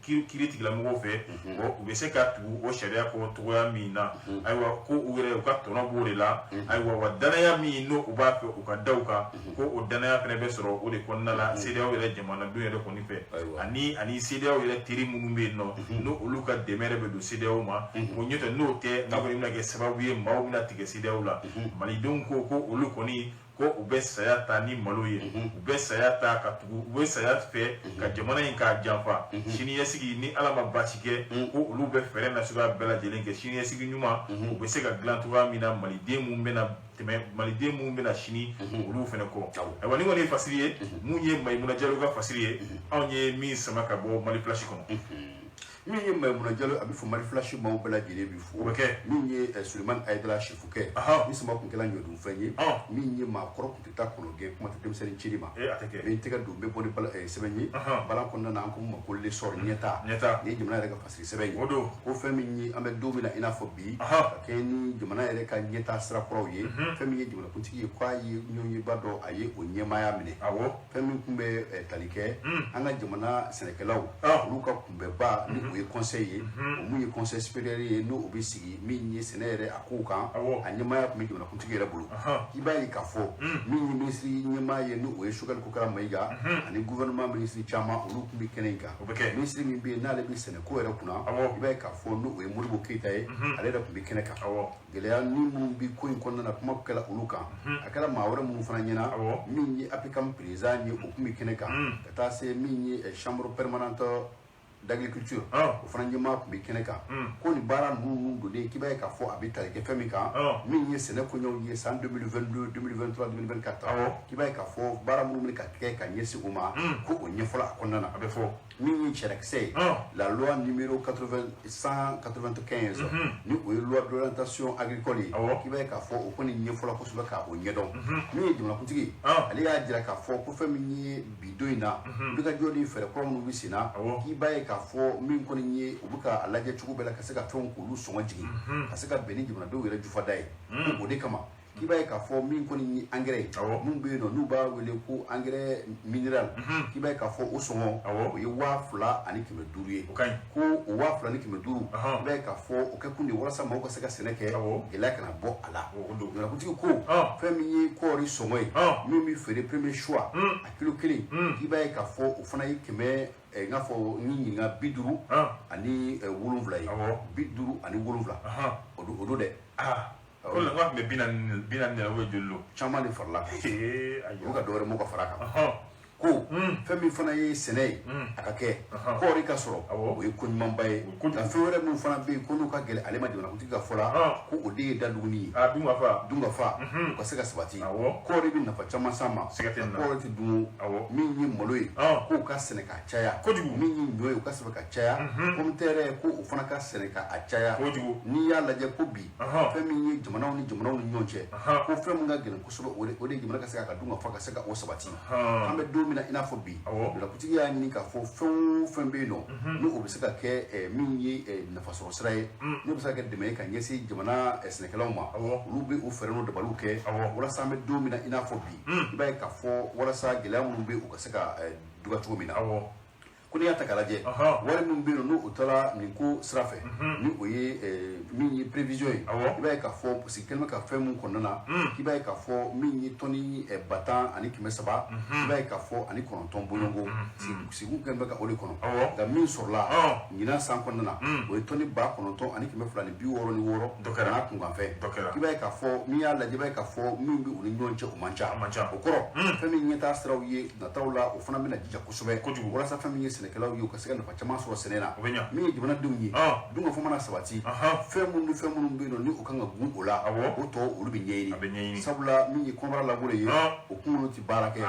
kiri tigila mo fe o be se ka tu o sharia ko to ya mina aywa ko ure o ka tono bore la aywa wadana ya mi no o ba fe o ka dauka ko o dana ya prebe soro o de konna la CDAO yele jamana do yele ko ni fe ani CDAO yele tiri mu mbe no o luka demere be do CDAO ma o nyota no te na ko imna ke sababu ye mawo mina tige CDAO la mali don ko o luko ni ko ube sayata ni maloye ube sayata ka tugu ube sayat fe ka jamana in ka janfa shini yasigi ni alama bachike ko ulu be fere na suga bela jelenke shini yasigi nyuma ube se ka glantuwa mina malide mu mbena teme malide mu mbena shini ulu fene ko e wani woni fasiriye munye Maimuna Jallow ga fasiriye onye mi sama ka bo mali flash kono min ye Maimuna Jallow abi fo mari flash ma bela jele bi fo min ye Suleiman Aidara Chifuke ni sama kun kala nyodu fanye min ye ma koro kun ta kono ge kuma tem sen chirima min tega do be boni bala sebenyi bala kon na ko ma ko le sor nyeta ni jumna daga fasri sebenyi odo ko fami ni ame do mina ina fo bi keni jumna ere ka nyeta sra pro ye fami ye jumna kunti ye kwa ye nyonyi bado aye onyema ya mine fami kumbe talike anga jumna senekelaw luka kumbe ba ni o conseiller o mu conseil supérieur no obisigi minni senere akuka anyama ya kumidi na kuntigera bulu kibayi kafo minni ministry nyama ye no o sugar kukara maiga ani gouvernement ministry chama ulu kumbi kenenga ministry mbi na le bi sene ko era kuna kibayi kafo no o muribo kita e alera kumbi keneka gelea ni mu bi ko inkonna na kuma kala uluka akala mawara mu fana nyina minni apikam président ni o kumbi keneka kata se minni chambre permanente d'agriculture o fana nyima ko bi keneka ko ni bara nu do de kibaye ka fo abita ke femika min ye sene ko nyaw ye san 2022 2023 2024 kibaye ka fo bara mu ka ke ka nyesi uma ko o nyefola akonna na abe fo min ye cherekse la loi numéro 195 ni o loi d'orientation agricole kibaye ka fo o ko ni nyefola ko suba ka o nyedon min ye jumla kutigi ali ya jira ka fo ko feminye bidoina biga jodi fere ko mu bisina kibaye ka fo min ko ni ubuka alaje chuku bela kaseka ton ko lu songa jigi kaseka beni jumna do wele jufa dai ko de kama kibaye ka fo min ko ni engrais mun be no nu ba wele ko engrais mineral kibaye ka fo o songo o ye wafla ani kime duruye ko o wafla ni kime duru kibaye ka fo o ka kundi wala sama ko seka seneke ila kana bo ala na kuti ko fami ko ri songo mi mi fere premier choix a kilo kili kibaye ka fo o fana yi kime nga fo ni nga biduru ani wolonvla yi biduru ani wolonvla odo de ko la ngwa me binan ne we jollo chama le farla ayo ga dore mo ko faraka ko femi fana yi sene akake ko ri ka soro o e kun mambaye la fere mun fana be ko no ka gele ale ma dina kuti ga fola ko o de daluni dunga fa ko sega sabati ko ri bin na fa chama sama ko ri dun min yi moloyi ko ka sene ka chaya min yi nyoy ka sebe ka chaya ko mtere ko o fana ka sene ka achaya ni ya laje ko bi femi yi jamana ni nyonche ko femi ga gele ko sobe o de jamana ka sega ka dunga fa ka sega o sabati ambe do min na ina fo bi la kutigi ya ni ka fo fen be no no o be se ka ke min yi nafa sɔrɔ sira ye no be se ka kɛ dɛmɛ ka ɲɛsin jamana sɛnɛkɛlaw ma olu be o fɛrɛ no dabaliw kɛ walasa an bɛ don min na ina fɔ bi i b'a ye ka fɔ walasa gɛlɛya minnu be u ka se ka duga cogo min na ko n'i y'a ta k'a lajɛ wari min bɛ yen n'o taara nin ko sira fɛ ni o ye min ye prévision ye i b'a ye k'a fɔ parce que kɛlen bɛ ka fɛn mun kɔnɔna na i b'a ye k'a fɔ min ye tɔni 200,300 i b'a ye k'a fɔ ani 9 bɔɲɔgɔnko sigi kɛlen bɛ ka o de kɔnɔ nka min sɔrɔla ɲinan san kɔnɔna na o ye tɔni 9,266 ka n'a kunkanfɛ i b'a ye k'a fɔ min y'a lajɛ i b'a ye k'a fɔ min bɛ u ni ɲɔgɔn cɛ o man ca o kɔrɔ fɛn min ɲɛtaa siraw ye nataw la o fana bɛna jija kosɛbɛ walasa fɛn min ye sɛnɛkɛlaw ye u ka se ka nafa caman sɔrɔ sɛnɛ na min ye jamanadenw ye dun ka fɔ mana sabati fɛn minnu bɛ yen nɔ ni o kan ka gun o la o tɔ olu bɛ ɲɛɲini sabula min ye kɔnɔbara labolo ye o kunkolo tɛ baara kɛ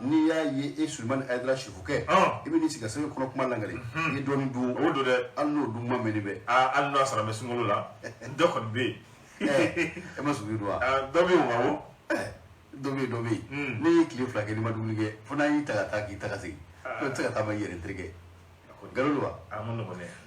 n'i y'a ye e Sulemani Ayidara Sifukɛ i bɛ n'i sigi ka sɛbɛn kɔnɔ kuma langale i ye dɔɔnin dun o don dɛ hali n'o dun ma mɛnni bɛ hali n'o sara mɛ sunkalo la dɔ kɔni bɛ yen e ma sugi dun wa dɔ bɛ yen wa dɔ bɛ yen ne ye tile 2 kɛ n'i ma dumuni kɛ fo n'a y'i ta ka taa k'i ta ka segin o tɛ se ka taa ma yɛrɛ terikɛ galon wa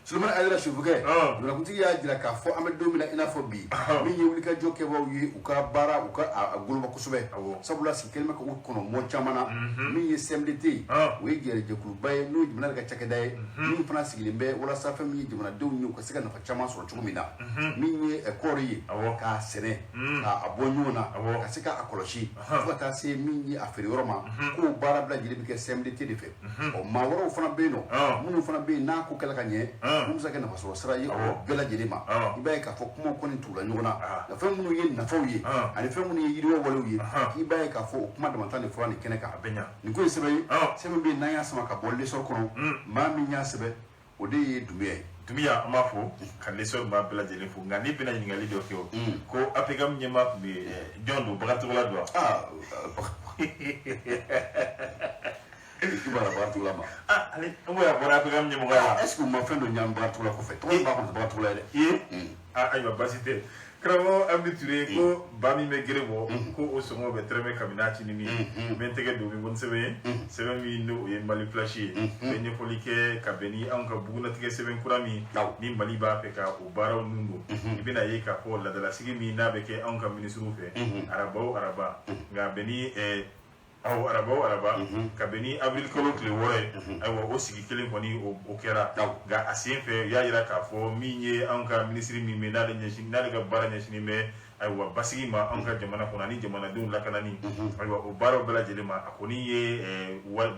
Sulemani Ayidara Sifukɛ dugulakuntigi y'a jira k'a fɔ an bɛ don min na i n'a fɔ bi min ye wulikajɔ kɛbaaw ye u ka baara u ka a goloba kosɛbɛ sabula sigi kɛlen bɛ ka u kɔnɔ mɔ caman na min ye CMDT ye o ye jɛkuluba ye n'o ye jamana ka cakɛda ye min fana sigilen bɛ walasa fɛn min ye jamanadenw ye u ka se ka nafa caman sɔrɔ cogo min na min ye kɔɔri ye k'a sɛnɛ k'a bɔ ɲɔgɔn na ka se k'a kɔlɔsi fo ka taa se min ye a feere yɔrɔ ma k'o baara bɛɛ lajɛlen bɛ kɛ CMDT de fɛ ɔ maa wɛrɛw fana bɛ yen nɔ minnu fana bɛ yen n'a ko kɛla ka ɲɛ mun bɛ se ka nafa sɔrɔ sira ye o bɛɛ lajɛlen ma i b'a ye k'a fɔ kuma kɔni tugula ɲɔgɔn na nka fɛn minnu ye nafaw ye ani fɛn minnu ye yiriwa walew ye i b'a ye k'a fɔ o kuma damantan de fɔra nin kɛnɛ kan nin ko ye sɛbɛn ye sɛbɛn bɛ yen n'an y'a sama ka bɔ lesɔr kɔnɔ maa min y'a sɛbɛn o de ye Dunbiya ye Dunbiya an b'a fɔ ka lesɔr maa bɛɛ lajɛlen fo nka n'i bɛna ɲininkali dɔ kɛ o ko APGAM ɲɛmaa tun bɛ jɔn don Bagatogola don Ibara Bagatogola ma ale n ko y'a bɔra APGAM ɲɛmɔgɔ la est-ce que u ma fɛn dɔ ɲagami Bagatogola kɔfɛ tɔgɔ b'a kɔnɔ Bagatogola ye dɛ ayiwa baasi tɛ karamɔgɔ Ami Ture ko ba min bɛ gere bɔ ko o sɔngɔ bɛ tɛrɛmɛ kabini a cini min ye n bɛ n tɛgɛ don min sɛbɛn ye sɛbɛn min n'o ye Mali flash ye n bɛ ɲɛfɔli kɛ ka bɛn ni anw ka bugunatigɛ sɛbɛn kura min ni Mali b'a fɛ ka o baaraw nun don i bɛna ye k'a fɔ ladalansigi min n'a bɛ kɛ anw ka minisiriw fɛ araba o araba nka bɛn ni araba o araba ka bɛn ni avril kalo tile 6 ye ayiwa o sigi kelen kɔni o kɛra nka a sen fɛ u y'a jira k'a fɔ min ye anw ka minisiri min bɛ n'ale ka baara ɲɛsinnen bɛ ayiwa basigi ma anw ka jamana kɔnɔ ani jamanadenw lakanani ayiwa o baaraw bɛɛ lajɛlen ma a kɔni ye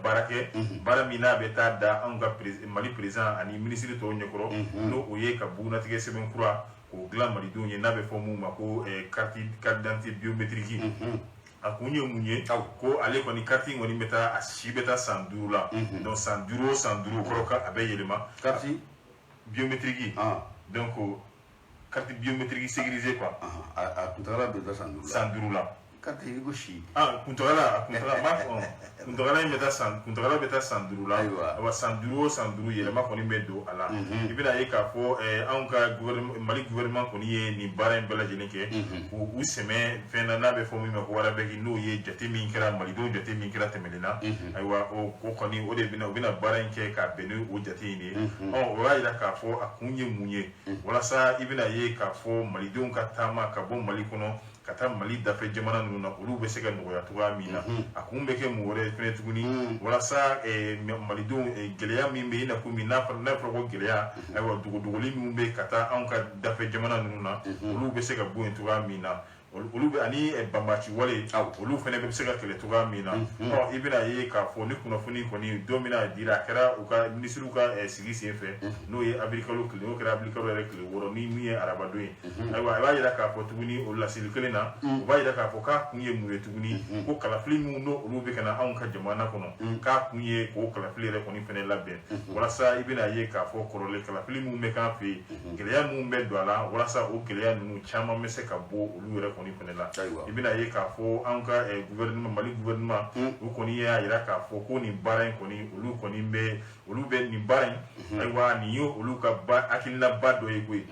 baara kɛ baara min n'a bɛ taa da anw ka Mali président ani minisiri tɔw ɲɛkɔrɔ n'o o ye ka bugunatigɛ sɛbɛn kura k'o dilan malidenw ye n'a bɛ fɔ mun ma ko carte d'identité biométrique a kun ye mun ye ko ale kɔni carte kɔni bɛ taa a si bɛ taa san 5 la donc san 5 o san 5 kɔrɔ ka a bɛ yɛlɛma carte biométrique donc carte biométrique sécurisée quoi a kuntagala bɛ taa san 5 la carte i ko si kuntagala kuntagala in bɛ taa san 5 la ayiwa san 5 o san 5 yɛlɛma kɔni bɛ don a la i bɛna ye k'a fɔ anw ka Mali gouvernement kɔni ye nin baara in bɛɛ lajɛlen kɛ k'u sɛmɛ fɛn na n'a bɛ fɔ min ma ko Warabɛki n'o ye jate min kɛra malidenw jate min kɛra tɛmɛnen na ayiwa o kɔni o de bɛna u bɛna baara in kɛ ka bɛn ni o jate in ye o y'a jira k'a fɔ a kun ye mun ye walasa i bɛna ye k'a fɔ malidenw ka taama ka bɔ Mali kɔnɔ ka taa Mali dafɛ jamana ninnu na olu bɛ se ka nɔgɔya cogoya min na a kun bɛ kɛ mun wɛrɛ fɛnɛ tuguni walasa malidenw gɛlɛya min bɛ yen i n'a fɔ n'a fɔra ko gɛlɛya ayiwa dogoli min bɛ ka taa anw ka dafɛ jamana ninnu na olu bɛ se ka bɔ yen cogoya min na olu bɛ ani banbaci wale olu fɛnɛ bɛ se ka kɛlɛ cogoya min na i bɛna ye k'a fɔ ni kunnafoni kɔni don min na dira a kɛra u ka minisiriw ka sigi sen fɛ n'o ye avril kalo tile n'o kɛra avril kalo yɛrɛ tile 6 ni min ye arabadon ye ayiwa i b'a jira k'a fɔ tuguni o laseli kelen na u b'a jira k'a fɔ k'a kun ye mun ye tuguni ko kalafili minnu n'o olu bɛ ka na anw ka jamana kɔnɔ k'a kun ye k'o kalafili yɛrɛ kɔni fɛnɛ labɛn walasa i bɛna ye k'a fɔ kɔrɔlen kalafili minnu bɛ k'an fɛ yen gɛlɛya minnu bɛ don a la walasa o gɛlɛya ninnu caman bɛ se ka bɔ olu yɛrɛ kɔni fɛnɛ la i bɛna ye k'a fɔ anw ka gouvernement Mali gouvernement u kɔni y'a jira k'a fɔ ko nin baara in kɔni olu bɛ nin baara in ayiwa nin ye olu ka hakilinaba dɔ ye koyi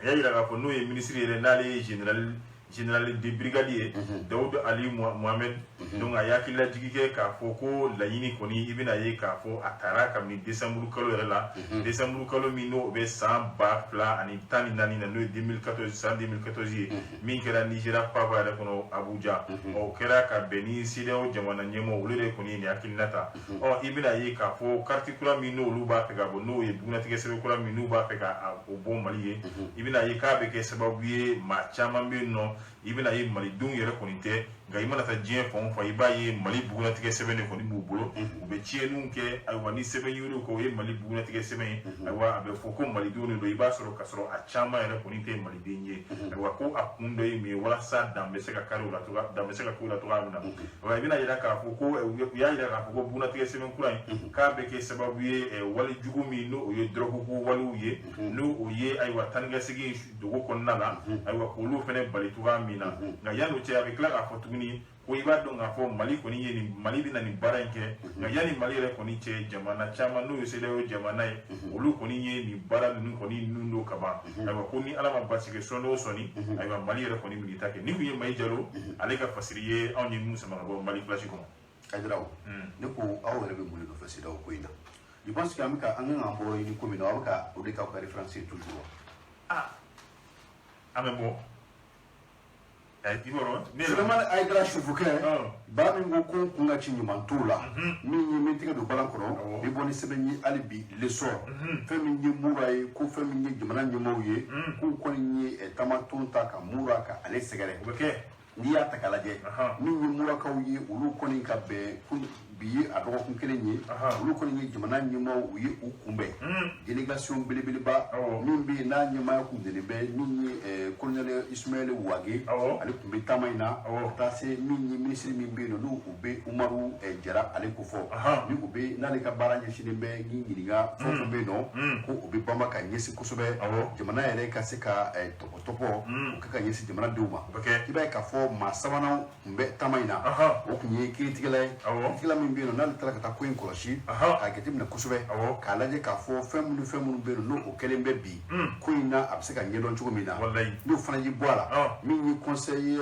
a y'a jira k'a fɔ n'o ye minisiri yɛrɛ n'ale ye général de brigadier Daoud Ali Mohamed donc ayaki la jigike ka foko la yini koni ibina ye ka fo atara kam ni décembre kalo la décembre kalo mino be 100 ba pla ani tani nani na 2014 min kera Nigeria papa da kono Abuja o kera ka beni sideo jamana nyemo ulure koni ni akinata o ibina ye ka fo particular mino luba pega bo no ye buguna tige sebe kula mino ba pega o bon maliye ibina ye ka be ke sababu ye ma chama be no ibina ye mali dun yere koni te ga imana ta jien fon fa iba ye mali buguna tige sebe ne koni bu bolo ube chienu ke aywa ni sebe yuru ko ye mali buguna tige sebe aywa abe foko mali dun do iba soro kasoro a chama yere koni te mali denye aywa ko akundo ye mi wala sa dambe se ka karo la toga dambe se ka kula toga muna wa ibina yira ka foko ya yira ka foko buguna tige sebe kurai ka be ke sababu ye wali jugu mi no ye drogu ko walu ye no ye aywa tanga sigi dogo konna la aywa ko lu fene bali toga mina nga yanu che avec la foto ni ko iba don nga fo mali ko ni yeni mali bina ni baranke nga yani mali re ko ni che jamana chama no yese le jamana olu ko ni yeni bara nu ko ni nundo kaba aywa ko ni alama basike sono soni aywa mali re ko ni milita ke ni ko yema jalo aleka fasiriye on ni musa ma bo mali flash ko adrao ne ko awo re be muli do fasida ko ina je pense que amika anga ngamboro ni ko mi no amika o de ka ko référencer toujours amebo Suleiman Aïdara Choufoukè, Bamingo Kunga Chinyumantula, Mini Metika do Balankono, Biboni Sebeni Alibi, Le Sor, Femini Muraï, Kou Femini Jamanan Yumouye, Kou Koni Tamatonta, Muraka, Alessegare, Nia Takalaje, Mini Murakauye, Ulu Koni Kabe, Bi a dɔgɔkun kelen ye olu kɔni ye jamana ɲɛmaaw u ye u kunbɛn délégation belebeleba min bɛ yen n'a ɲɛmaaya kun delen bɛ min ye colonel Ismaël Wage ale tun bɛ taama in na ka taa se min ye ministre min bɛ yen nɔ n'u bɛ Umaru Jara ale ko fɔ ni u bɛ n'ale ka baara ɲɛsinnen bɛ ni ɲininka fɛn o fɛn bɛ yen nɔ ko u bɛ banba ka ɲɛsin kosɛbɛ jamana yɛrɛ ka se ka tɔpɔtɔpɔ o kɛ ka ɲɛsin jamanadenw ma i b'a ye k'a fɔ maa sabanan tun bɛ taama in na o tun ye kiiritigɛla ye kiiritigɛla min bɛ yen nɔ n'ale taara ka taa ko in kɔlɔsi k'a jateminɛ kosɛbɛ k'a lajɛ k'a fɔ fɛn minnu bɛ yen nɔ n'o kɛlen bɛ bi ko in na a bɛ se ka ɲɛdɔn cogo min na n'o fana y'i bɔ a la min ye conseil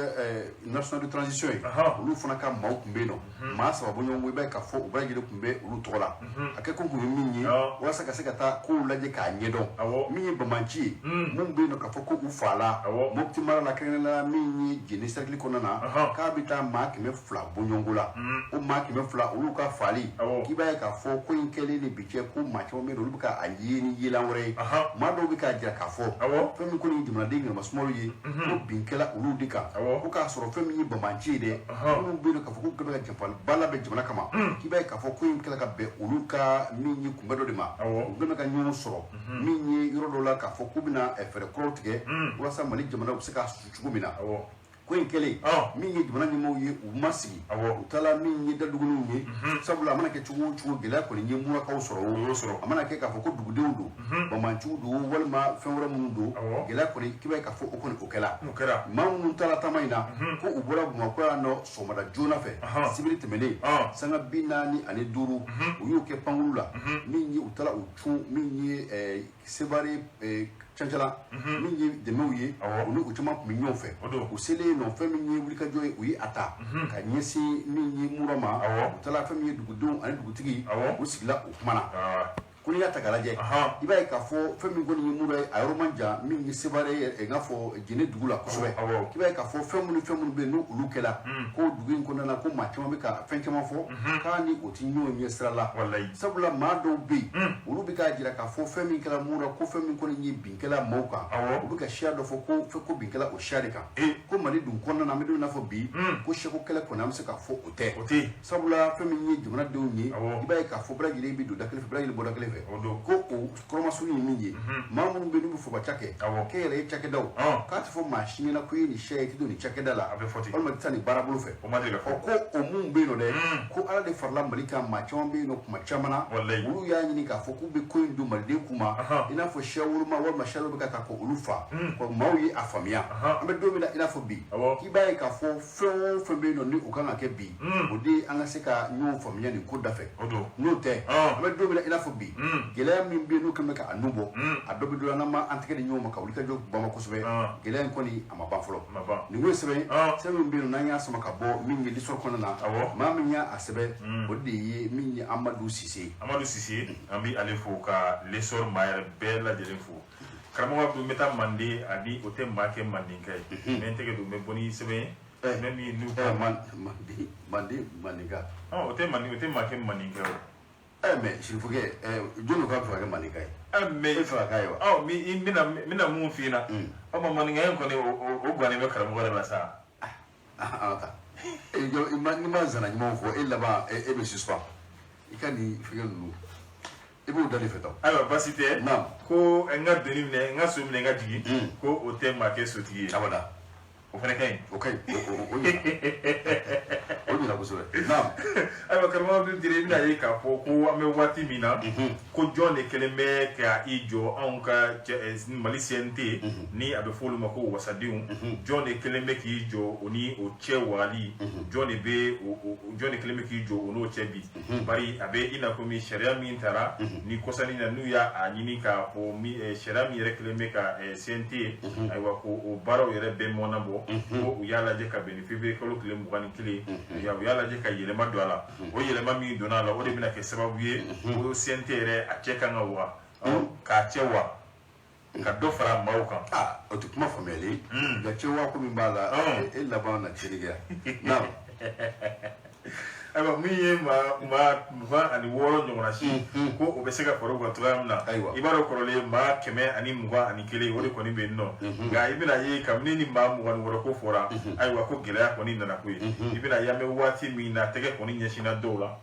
national de transition ye olu fana ka maaw tun bɛ yen nɔ maa saba bɔɲɔgɔnko i b'a ye k'a fɔ u bɛɛ lajɛlen tun bɛ olu tɔgɔ la a kɛ ko tun ye min ye walasa ka se ka taa kow lajɛ k'a ɲɛdɔn min ye Bamanci ye mun bɛ yen nɔ k'a fɔ ko u fa la Mopti mara la kɛrɛnkɛrɛnnenya min ye jeni cercle kɔnɔna na k'a bɛ taa maa 200 bɔɲɔgɔnko la o maa 200 olu ka fali k'i b'a ye k'a fɔ ko in kɛlen de bi cɛ ko maa caman bɛ yen olu bɛ ka a ye ni yelan wɛrɛ ye maa dɔw bɛ k'a jira k'a fɔ fɛn min kɔni ye jamanaden ŋanamasumaworo ye ko bin kɛla olu de kan ko k'a sɔrɔ fɛn min ye Bamanci ye dɛ minnu bɛ yen nɔ k'a fɔ ko bɛ ka janfaba labɛn jamana kama k'i b'a ye k'a fɔ ko in kɛla ka bɛn olu ka min ye kunbɛ dɔ de ma u bɛ ka ɲɔgɔn sɔrɔ min ye yɔrɔ dɔ la k'a fɔ k'u bɛna fɛɛrɛ kɔrɔw tigɛ walasa Mali jamana bɛ se k'a susu cogo min na ko in kɛlen min ye jamana ɲɛmaaw ye u ma sigi u taala min ye daduguninw ye sabula a mana kɛ cogo o cogo gɛlɛya kɔni ye murakaw sɔrɔ a mana kɛ k'a fɔ ko dugudenw don Bamanciw don walima fɛn wɛrɛ minnu don gɛlɛya kɔni k'i b'a ye k'a fɔ o kɔni o kɛra maa minnu taara taama in na ko u bɔra Bamakɔ yan nɔ sɔgɔmada joona fɛ sibiri tɛmɛnen sanga 45 u y'o kɛ pankuru la min ye u taara u cun min ye Sevare Cancala min ye dɛmɛw ye u ni u caman tun bɛ ɲɔgɔn fɛ u selen nɔ fɛn min ye wulikajɔ ye u ye a ta ka ɲɛsin min ye Mura ma u taara fɛn min ye dugudenw ani dugutigi u sigila u kumana ko n'i y'a ta k'a lajɛ i b'a ye k'a fɔ fɛn min kɔni ye Mura ye a yɔrɔ man jan min ye Sevare i n'a fɔ Jene dugu la kosɛbɛ i b'a ye k'a fɔ fɛn minnu bɛ yen n'o olu kɛla ko dugu in kɔnɔna na ko maa caman bɛ ka fɛn caman fɔ k'a ni o tɛ ɲɔgɔn ɲɛ sira la sabula maa dɔw bɛ yen olu bɛ k'a jira k'a fɔ fɛn min kɛla Mura ko fɛn min kɔni ye binkɛla maaw kan u bɛ ka siya dɔ fɔ ko binkɛla o siya de kan ko Mali dun kɔnɔna na an bɛ don i n'a fɔ bi ko sɛko kɛlɛ kɔni an bɛ se k'a fɔ o tɛ sabula fɛn min ye jamanadenw ye i b'a ye k'a fɔ bɛɛ lajɛlen bɛ don da kelen fɛ bɛɛ lajɛlen bɔ da kelen fɛ ko o kɔrɔmasuni ye min ye maa minnu bɛ yen n'u bɛ foroba cakɛ k'e yɛrɛ ye cakɛdaw k'a tɛ fɔ maa si ɲɛna ko e ni sɛ ye i tɛ don nin cakɛda la walima i tɛ taa nin baarabolo fɛ ko o mun bɛ yen nɔ dɛ ko Ala de farala Mali kan maa caman bɛ yen nɔ kuma caman na olu y'a ɲini k'a fɔ k'u bɛ ko in don maliden kun ma i n'a fɔ siya woloma walima siya dɔ bɛ ka taa ko olu fa maaw ye a faamuya an bɛ don min na i n'a fɔ bi k'i b'a ye k'a fɔ fɛn o fɛn bɛ yen nɔ ni o kan ka kɛ bi o de an ka se ka ɲɔgɔn faamuya nin ko da fɛ n'o tɛ an bɛ don min na i n'a fɔ bi gɛlɛya min bɛ n'o kɛlen bɛ k'a nu bɔ a dɔ bɛ dɔ la n'an ma an tɛgɛ di ɲɔgɔn ma ka wuli ka jɔ bama kosɛbɛ gɛlɛya in kɔni a ma ban fɔlɔ nin ko ye sɛbɛn sɛbɛn min bɛ yen n'an y'a sama ka bɔ min ye lisɔrɔ kɔnɔna na maa min y'a sɛbɛn o de ye min ye Amadu Sise an bɛ ale fo ka lisɔrɔ maa yɛrɛ bɛɛ lajɛlen fo karamɔgɔ dun bɛ taa manden ani o tɛ maa kɛ mandenka ye mɛ n tɛgɛ don n bɛ bɔ ni sɛbɛn ye mɛ min n'u mandenka o tɛ maa kɛ mandenka ye mais Sirifukɛ jɔn ka fɛ ka kɛ maninka ye mais e fɛ ka k'a ye wa n bɛna mun f'i ɲɛna o ma maninka in kɔni o gannen bɛ karamɔgɔ yɛrɛ la sa an ta ni ma zana ɲumanw fɔ e laban e bɛ suspend i ka nin fɛngɛ ninnu i b'o da de fɛ tan ayiwa basi tɛ ko n ka doni minɛ n ka so minɛ n ka jigin ko o tɛ maa kɛ sotigi ye abada o fana ka ɲi o ka ɲi o ɲɛna kosɛbɛ naam ayiwa karamɔgɔ dun dire i bɛna ye k'a fɔ ko an bɛ waati min na ko jɔn de kɛlen bɛ ka i jɔ anw ka Mali CNT ni a bɛ fɔ olu ma ko wasadenw jɔn de kɛlen bɛ k'i jɔ o ni o cɛ wagali jɔn de kɛlen bɛ k'i jɔ o n'o cɛ bi bari a bɛ i na komi sariya min taara ni kɔsani na n'u y'a ɲini k'a fɔ sariya min yɛrɛ kɛlen bɛ ka CNT ayiwa ko o baaraw yɛrɛ bɛɛ mɔnabɔ ko u y'a lajɛ ka bɛn ni février kalo tile 21 u y'a lajɛ ka yɛlɛma don a la o yɛlɛma min donna a la o de bɛna kɛ sababu ye ko CNT yɛrɛ a cɛ kan ka wa k'a cɛ wa ka dɔ fara maaw kan o tɛ kuma faamuyali nka cɛ wa ko min b'a la e laban na terikɛ naam ayiwa min ye maa 26 ɲɔgɔnna si ko o bɛ se ka fara o kan cogoya min na i b'a dɔn kɔrɔlen maa 121 o de kɔni bɛ yen nɔ nka i bɛna ye kabini ni maa 26 ko fɔra ayiwa ko gɛlɛya kɔni nana ko ye i bɛna ye an bɛ waati min na tɛgɛ kɔni ɲɛsinna dɔw la